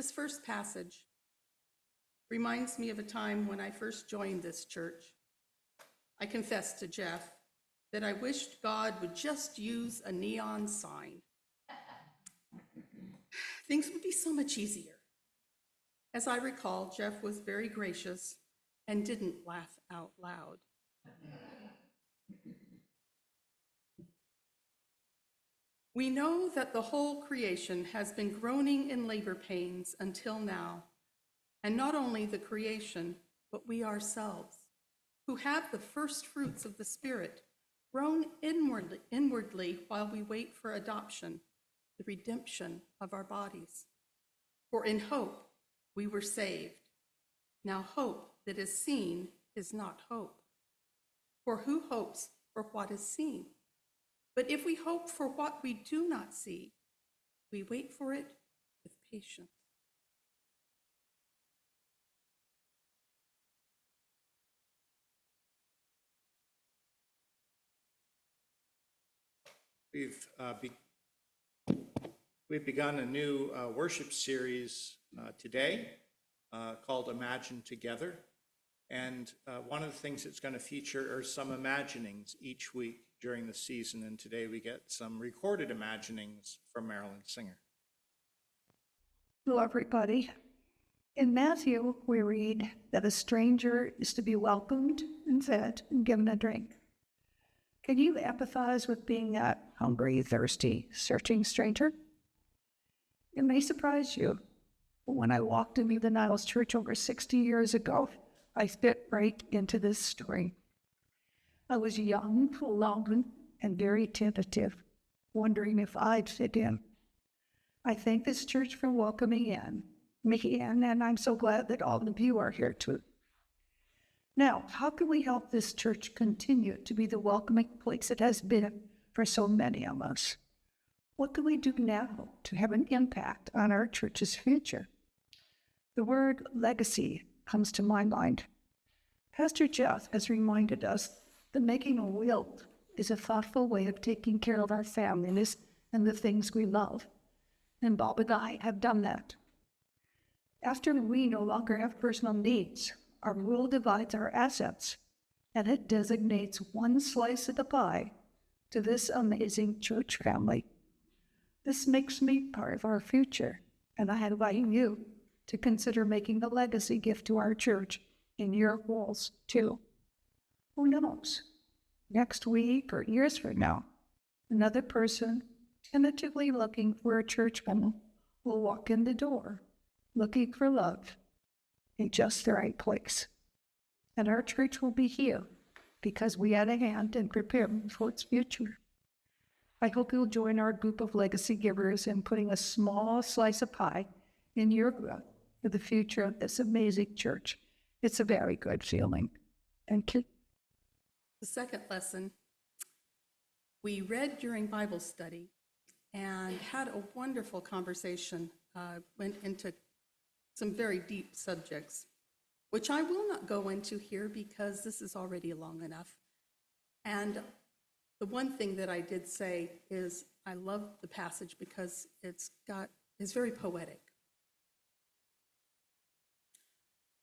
This first passage reminds me of a time when I first joined this church. I confessed to Jeff that I wished God would just use a neon sign. Things would be so much easier. As I recall, Jeff was very gracious and didn't laugh out loud. We know that the whole creation has been groaning in labor pains until now, and not only the creation, but we ourselves, who have the first fruits of the Spirit, groan inwardly while we wait for adoption, the redemption of our bodies. For in hope we were saved. Now hope that is seen is not hope. For who hopes for what is seen? But if we hope for what we do not see, we wait for it with patience. We've begun a new worship series today called Imagine Together. And one of the things that's going to feature are some imaginings each week during the season. And today we get some recorded imaginings from Marilyn Singer. Hello, everybody. In Matthew, we read that a stranger is to be welcomed and fed and given a drink. Can you empathize with being that hungry, thirsty, searching stranger? It may surprise you, but when I walked into the Niles church over 60 years ago, I fit right into this story. I was young, alone, and very tentative, wondering if I'd fit in. I thank this church for welcoming me in, and I'm so glad that all of you are here too. Now, how can we help this church continue to be the welcoming place it has been for so many of us? What can we do now to have an impact on our church's future? The word legacy comes to my mind. Pastor Jeff has reminded us that making a will is a thoughtful way of taking care of our families and the things we love. And Bob and I have done that. After we no longer have personal needs, our will divides our assets, and it designates one slice of the pie to this amazing church family. This makes me part of our future, and I invite you to consider making a legacy gift to our church in your goals too. Who knows? Next week or years from now, another person tentatively looking for a church home will walk in the door, looking for love in just the right place. And our church will be here because we had a hand in preparing for its future. I hope you'll join our group of legacy givers in putting a small slice of pie in your group for the future of this amazing church. It's a very good feeling. Thank you. The second lesson we read during Bible study and had a wonderful conversation, went into some very deep subjects, which I will not go into here because this is already long enough. And the one thing that I did say is I love the passage because it's very poetic.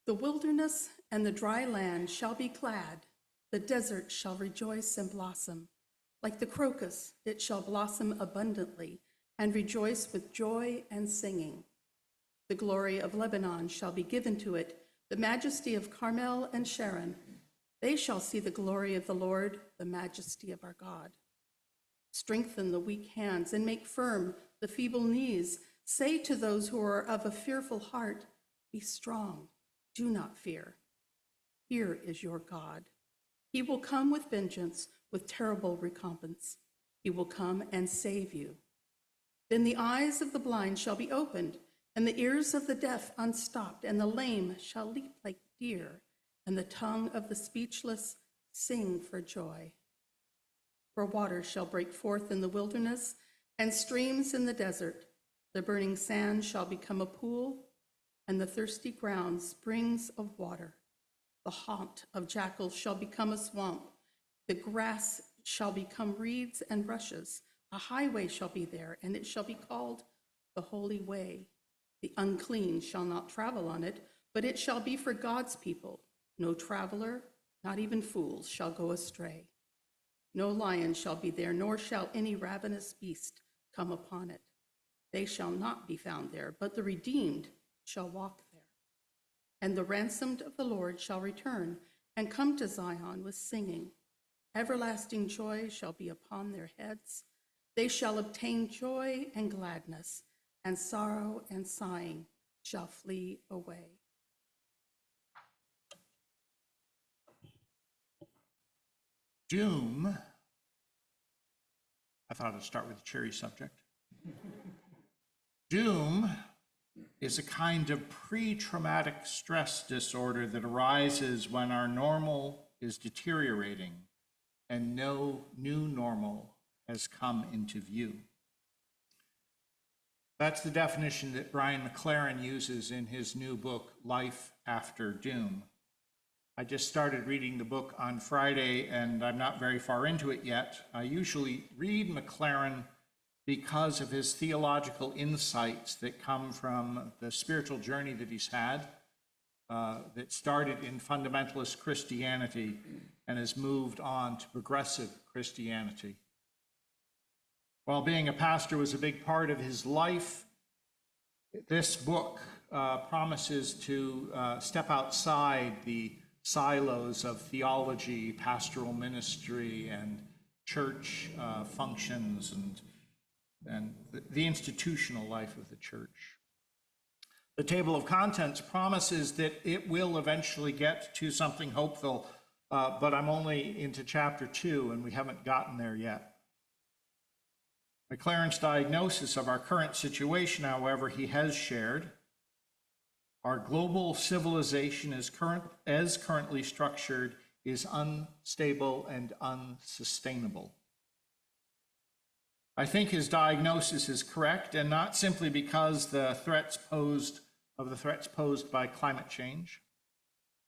The wilderness and the dry land shall be glad, the desert shall rejoice and blossom. Like the crocus, it shall blossom abundantly and rejoice with joy and singing. The glory of Lebanon shall be given to it, the majesty of Carmel and Sharon. They shall see the glory of the Lord, the majesty of our God. Strengthen the weak hands and make firm the feeble knees. Say to those who are of a fearful heart, be strong, do not fear. Here is your God. He will come with vengeance, with terrible recompense. He will come and save you. Then the eyes of the blind shall be opened, and the ears of the deaf unstopped, and the lame shall leap like deer, and the tongue of the speechless sing for joy. For water shall break forth in the wilderness, and streams in the desert. The burning sand shall become a pool, and the thirsty ground springs of water. The haunt of jackals shall become a swamp. The grass shall become reeds and rushes. A highway shall be there, and it shall be called the Holy Way. The unclean shall not travel on it, but it shall be for God's people. No traveler, not even fools, shall go astray. No lion shall be there, nor shall any ravenous beast come upon it. They shall not be found there, but the redeemed shall walk there. And the ransomed of the Lord shall return and come to Zion with singing. Everlasting joy shall be upon their heads. They shall obtain joy and gladness, and sorrow and sighing shall flee away. Doom, I thought I'd start with a cheery subject. Doom is a kind of pre-traumatic stress disorder that arises when our normal is deteriorating and no new normal has come into view. That's the definition that Brian McLaren uses in his new book, Life After Doom. I just started reading the book on Friday, and I'm not very far into it yet. I usually read McLaren because of his theological insights that come from the spiritual journey that he's had, that started in fundamentalist Christianity and has moved on to progressive Christianity. While being a pastor was a big part of his life, this book promises to step outside the silos of theology, pastoral ministry, and church functions, and the institutional life of the church. The table of contents promises that it will eventually get to something hopeful, but I'm only into chapter 2, and we haven't gotten there yet. McLaren's diagnosis of our current situation, however, he has shared. Our global civilization as currently structured is unstable and unsustainable. I think his diagnosis is correct, and not simply because the threats posed by climate change.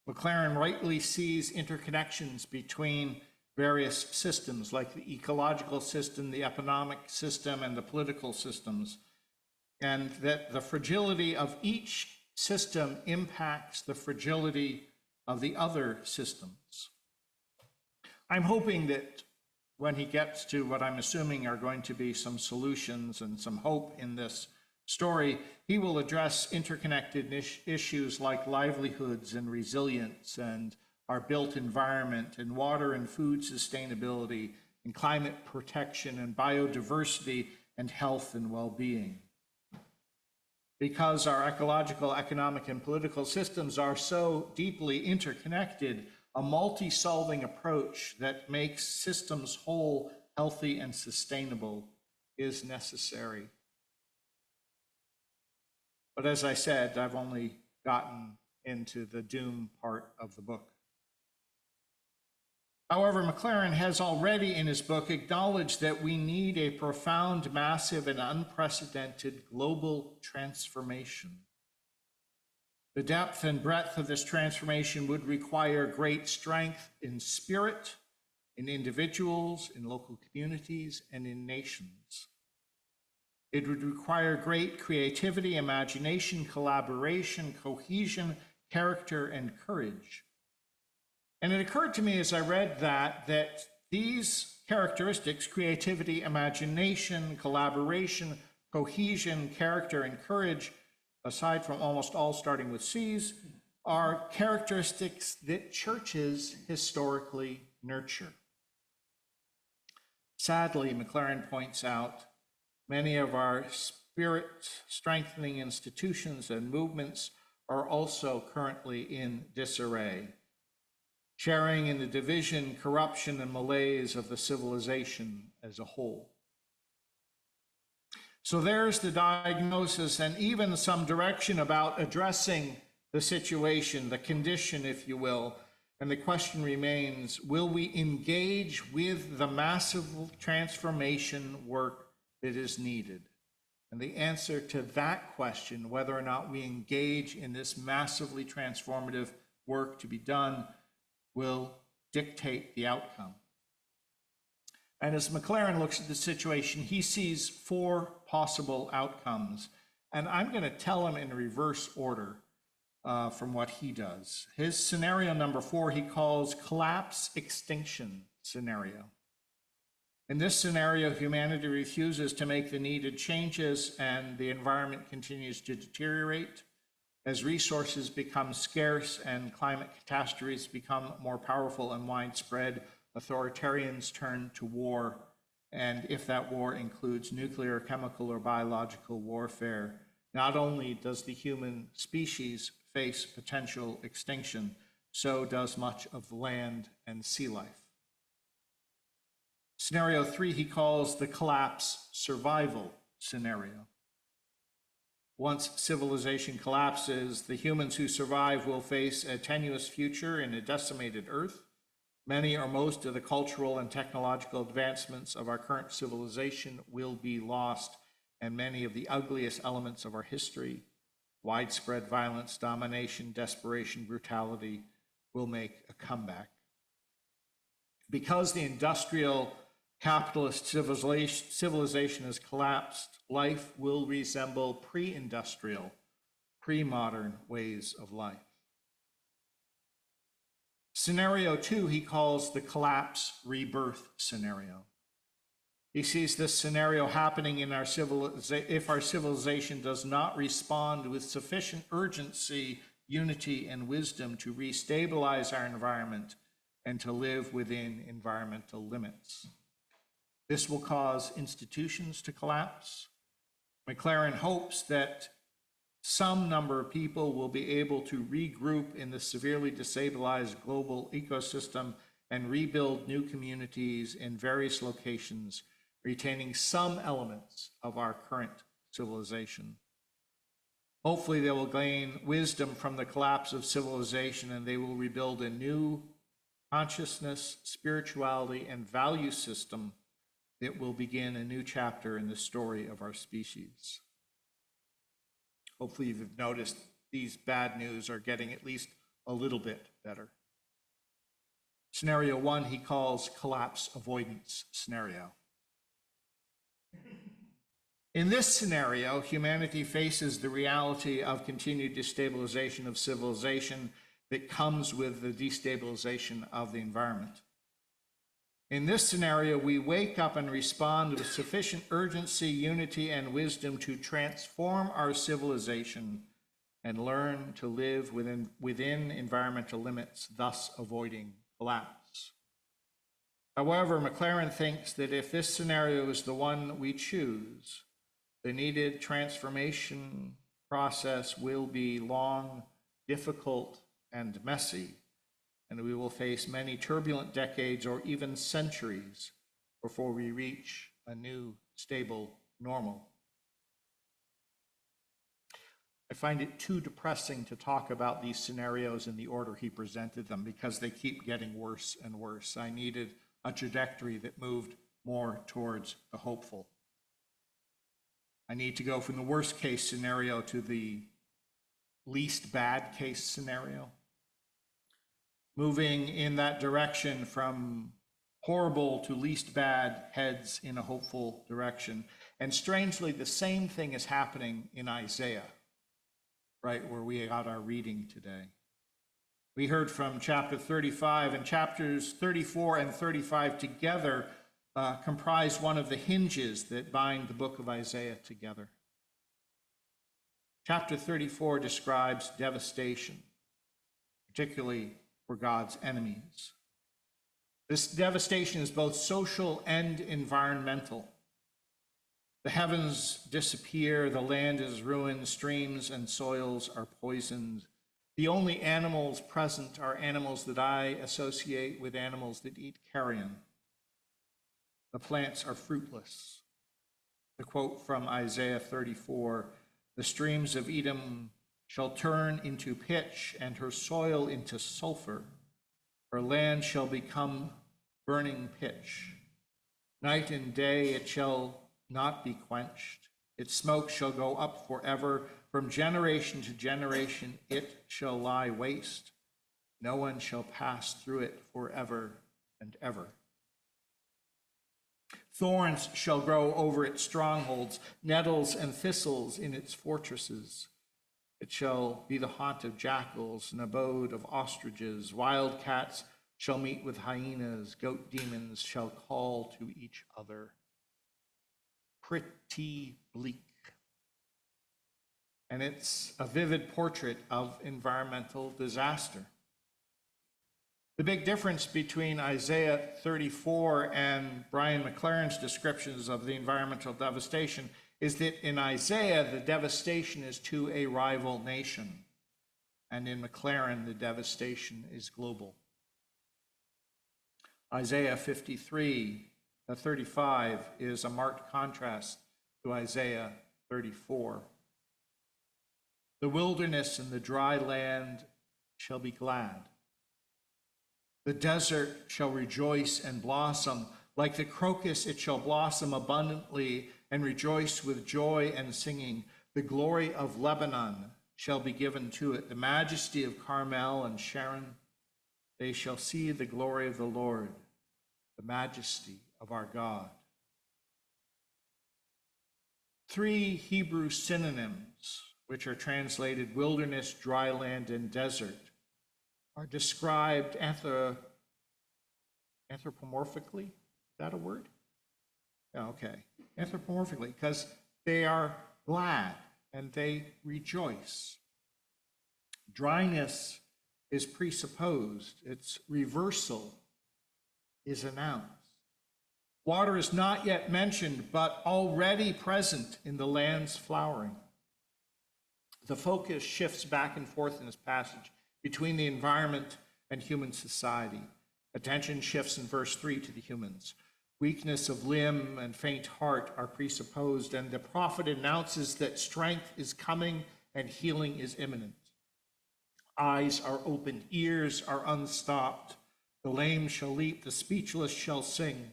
McLaren rightly sees interconnections between various systems, like the ecological system, the economic system, and the political systems, and that the fragility of each system impacts the fragility of the other systems. I'm hoping that when he gets to what I'm assuming are going to be some solutions and some hope in this story, he will address interconnected issues like livelihoods and resilience and our built environment and water and food sustainability and climate protection and biodiversity and health and well-being. Because our ecological, economic, and political systems are so deeply interconnected, a multi-solving approach that makes systems whole, healthy, and sustainable is necessary. But as I said, I've only gotten into the doom part of the book. However, McLaren has already in his book acknowledged that we need a profound, massive, and unprecedented global transformation. The depth and breadth of this transformation would require great strength in spirit, in individuals, in local communities, and in nations. It would require great creativity, imagination, collaboration, cohesion, character, and courage. And it occurred to me as I read that these characteristics, creativity, imagination, collaboration, cohesion, character, and courage, aside from almost all starting with C's, are characteristics that churches historically nurture. Sadly, McLaren points out, many of our spirit-strengthening institutions and movements are also currently in disarray, sharing in the division, corruption, and malaise of the civilization as a whole. So there's the diagnosis and even some direction about addressing the situation, the condition, if you will. And the question remains, will we engage with the massive transformation work that is needed? And the answer to that question, whether or not we engage in this massively transformative work to be done, will dictate the outcome. And as McLaren looks at the situation, he sees 4 possible outcomes. And I'm going to tell him in reverse order from what he does. His scenario number 4, he calls collapse extinction scenario. In this scenario, humanity refuses to make the needed changes and the environment continues to deteriorate. As resources become scarce and climate catastrophes become more powerful and widespread, authoritarians turn to war. And if that war includes nuclear, chemical, or biological warfare, not only does the human species face potential extinction, so does much of the land and sea life. Scenario 3, he calls the collapse survival scenario. Once civilization collapses, the humans who survive will face a tenuous future in a decimated Earth. Many or most of the cultural and technological advancements of our current civilization will be lost, and many of the ugliest elements of our history, widespread violence, domination, desperation, brutality, will make a comeback. Because the industrial capitalist civilization has collapsed, life will resemble pre-industrial, pre-modern ways of life. Scenario 2, he calls the collapse rebirth scenario. He sees this scenario happening in our if our civilization does not respond with sufficient urgency, unity, and wisdom to restabilize our environment and to live within environmental limits. This will cause institutions to collapse. McLaren hopes that some number of people will be able to regroup in the severely destabilized global ecosystem and rebuild new communities in various locations, retaining some elements of our current civilization. Hopefully they will gain wisdom from the collapse of civilization and they will rebuild a new consciousness, spirituality, and value system that will begin a new chapter in the story of our species. Hopefully you've noticed these bad news are getting at least a little bit better. Scenario 1, he calls collapse avoidance scenario. In this scenario, humanity faces the reality of continued destabilization of civilization that comes with the destabilization of the environment. In this scenario, we wake up and respond with sufficient urgency, unity, and wisdom to transform our civilization and learn to live within environmental limits, thus avoiding collapse. However, McLaren thinks that if this scenario is the one we choose, the needed transformation process will be long, difficult, and messy, and we will face many turbulent decades or even centuries before we reach a new, stable normal. I find it too depressing to talk about these scenarios in the order he presented them because they keep getting worse and worse. I needed a trajectory that moved more towards the hopeful. I need to go from the worst case scenario to the least bad case scenario. Moving in that direction from horrible to least bad heads in a hopeful direction. And strangely, the same thing is happening in Isaiah, right where we got our reading today. We heard from chapter 35, and chapters 34 and 35 together comprise one of the hinges that bind the book of Isaiah together. Chapter 34 describes devastation, particularly for God's enemies. This devastation is both social and environmental. The heavens disappear, the land is ruined, streams and soils are poisoned. The only animals present are animals that I associate with animals that eat carrion. The plants are fruitless. The quote from Isaiah 34, "The streams of Edom shall turn into pitch and her soil into sulfur. Her land shall become burning pitch. Night and day it shall not be quenched. Its smoke shall go up forever. From generation to generation it shall lie waste. No one shall pass through it forever and ever." Thorns shall grow over its strongholds, nettles and thistles in its fortresses. It shall be the haunt of jackals, an abode of ostriches. Wild cats shall meet with hyenas. Goat demons shall call to each other. Pretty bleak. And it's a vivid portrait of environmental disaster. The big difference between Isaiah 34 and Brian McLaren's descriptions of the environmental devastation is that in Isaiah, the devastation is to a rival nation. And in McLaren, the devastation is global. Isaiah 35 is a marked contrast to Isaiah 34. The wilderness and the dry land shall be glad. The desert shall rejoice and blossom. Like the crocus, it shall blossom abundantly and rejoice with joy and singing. The glory of Lebanon shall be given to it, the majesty of Carmel and Sharon. They shall see the glory of the Lord, the majesty of our God. 3 Hebrew synonyms, which are translated wilderness, dry land, and desert, are described anthropomorphically. Is that a word? Yeah, okay. Anthropomorphically, because they are glad and they rejoice. Dryness is presupposed. Its reversal is announced. Water is not yet mentioned, but already present in the land's flowering. The focus shifts back and forth in this passage between the environment and human society. Attention shifts in verse 3 to the humans. Weakness of limb and faint heart are presupposed, and the prophet announces that strength is coming and healing is imminent. Eyes are opened, ears are unstopped. The lame shall leap, the speechless shall sing.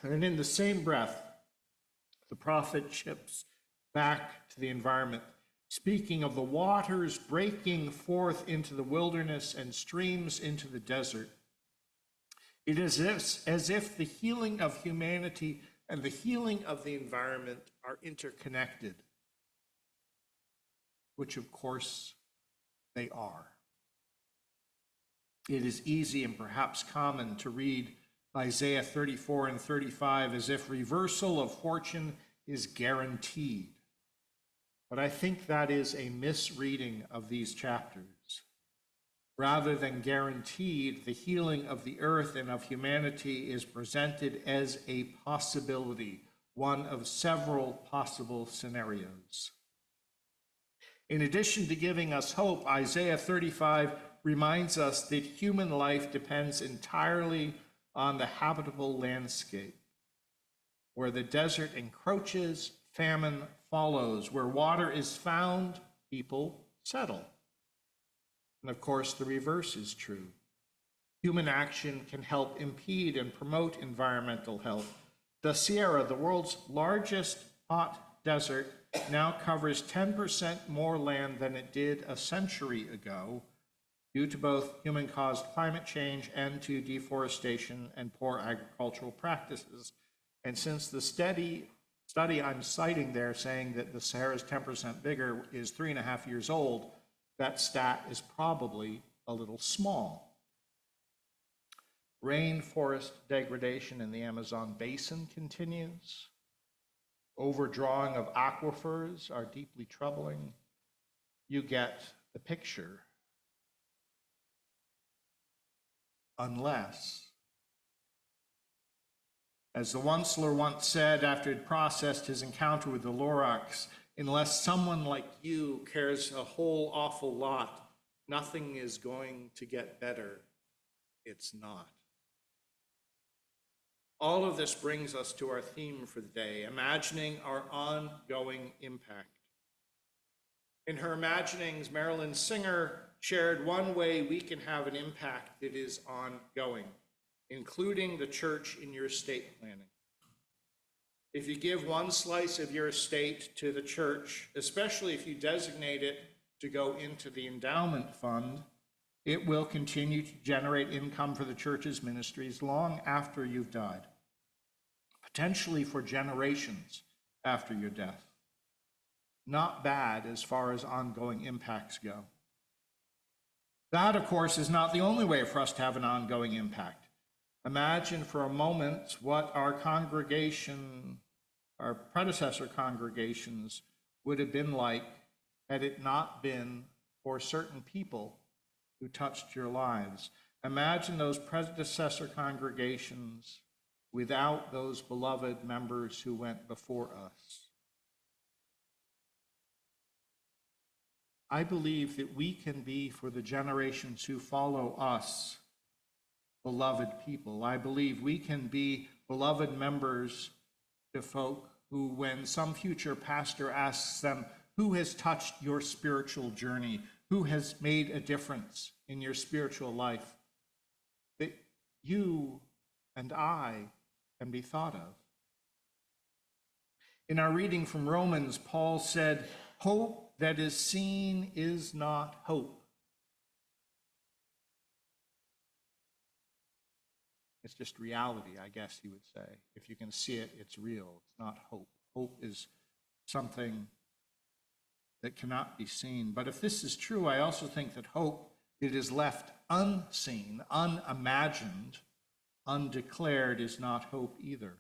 And in the same breath, the prophet shifts back to the environment, speaking of the waters breaking forth into the wilderness and streams into the desert. It is as if the healing of humanity and the healing of the environment are interconnected, which of course they are. It is easy and perhaps common to read Isaiah 34 and 35 as if reversal of fortune is guaranteed. But I think that is a misreading of these chapters. Rather than guaranteed, the healing of the earth and of humanity is presented as a possibility, one of several possible scenarios. In addition to giving us hope, Isaiah 35 reminds us that human life depends entirely on the habitable landscape. Where the desert encroaches, famine follows. Where water is found, people settle. And of course, the reverse is true. Human action can help impede and promote environmental health. The Sierra, the world's largest hot desert, now covers 10% more land than it did a century ago, due to both human-caused climate change and to deforestation and poor agricultural practices. And since the study I'm citing there saying that the Sahara is 10% bigger is 3.5 years old, that stat is probably a little small. Rainforest degradation in the Amazon basin continues. Overdrawing of aquifers are deeply troubling. You get the picture. Unless, as the Onceler once said after he'd processed his encounter with the Lorax, unless someone like you cares a whole awful lot, nothing is going to get better. It's not. All of this brings us to our theme for the day, imagining our ongoing impact. In her imaginings, Marilyn Singer shared one way we can have an impact that is ongoing, including the church in your estate planning. If you give one slice of your estate to the church, especially if you designate it to go into the endowment fund, it will continue to generate income for the church's ministries long after you've died. potentially for generations after your death. Not bad as far as ongoing impacts go. That, of course, is not the only way for us to have an ongoing impact. Imagine for a moment what our congregation, our predecessor congregations, would have been like had it not been for certain people who touched your lives. Imagine those predecessor congregations without those beloved members who went before us. I believe that we can be, for the generations who follow us, beloved people. I believe we can be beloved members to folk who, when some future pastor asks them, who has touched your spiritual journey, who has made a difference in your spiritual life, that you and I can be thought of. In our reading from Romans, Paul said, hope that is seen is not hope. It's just reality, I guess he would say. If you can see it, it's real. It's not hope. Hope is something that cannot be seen. But if this is true, I also think that hope that is left unseen, unimagined, undeclared is not hope either.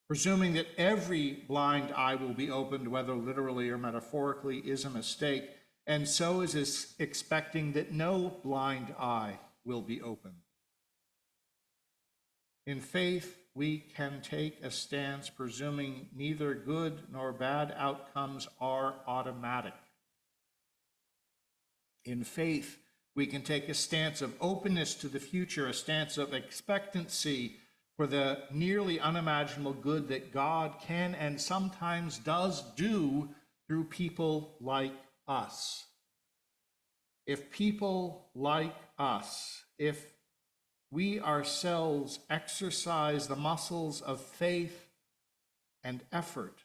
Presuming that every blind eye will be opened, whether literally or metaphorically, is a mistake, and so is expecting that no blind eye will be opened. In faith, we can take a stance presuming neither good nor bad outcomes are automatic. In faith, we can take a stance of openness to the future, a stance of expectancy for the nearly unimaginable good that God can and sometimes does do through people like us. If people like us, if we ourselves exercise the muscles of faith and effort,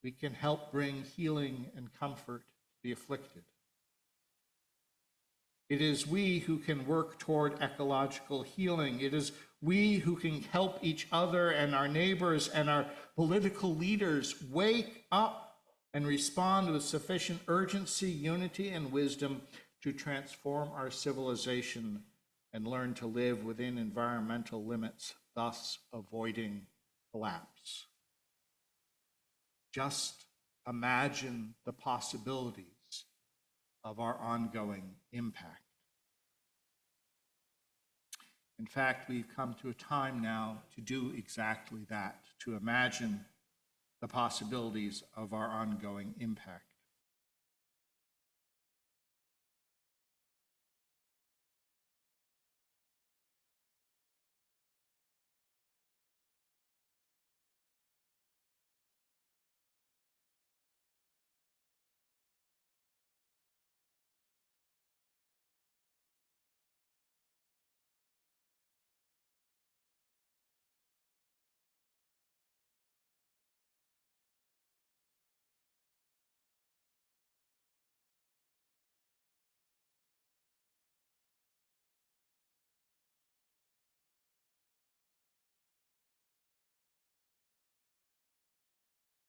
we can help bring healing and comfort to the afflicted. It is we who can work toward ecological healing. It is we who can help each other and our neighbors and our political leaders wake up and respond with sufficient urgency, unity, and wisdom to transform our civilization and learn to live within environmental limits, thus avoiding collapse. Just imagine the possibilities of our ongoing impact. In fact, we've come to a time now to do exactly that, to imagine the possibilities of our ongoing impact.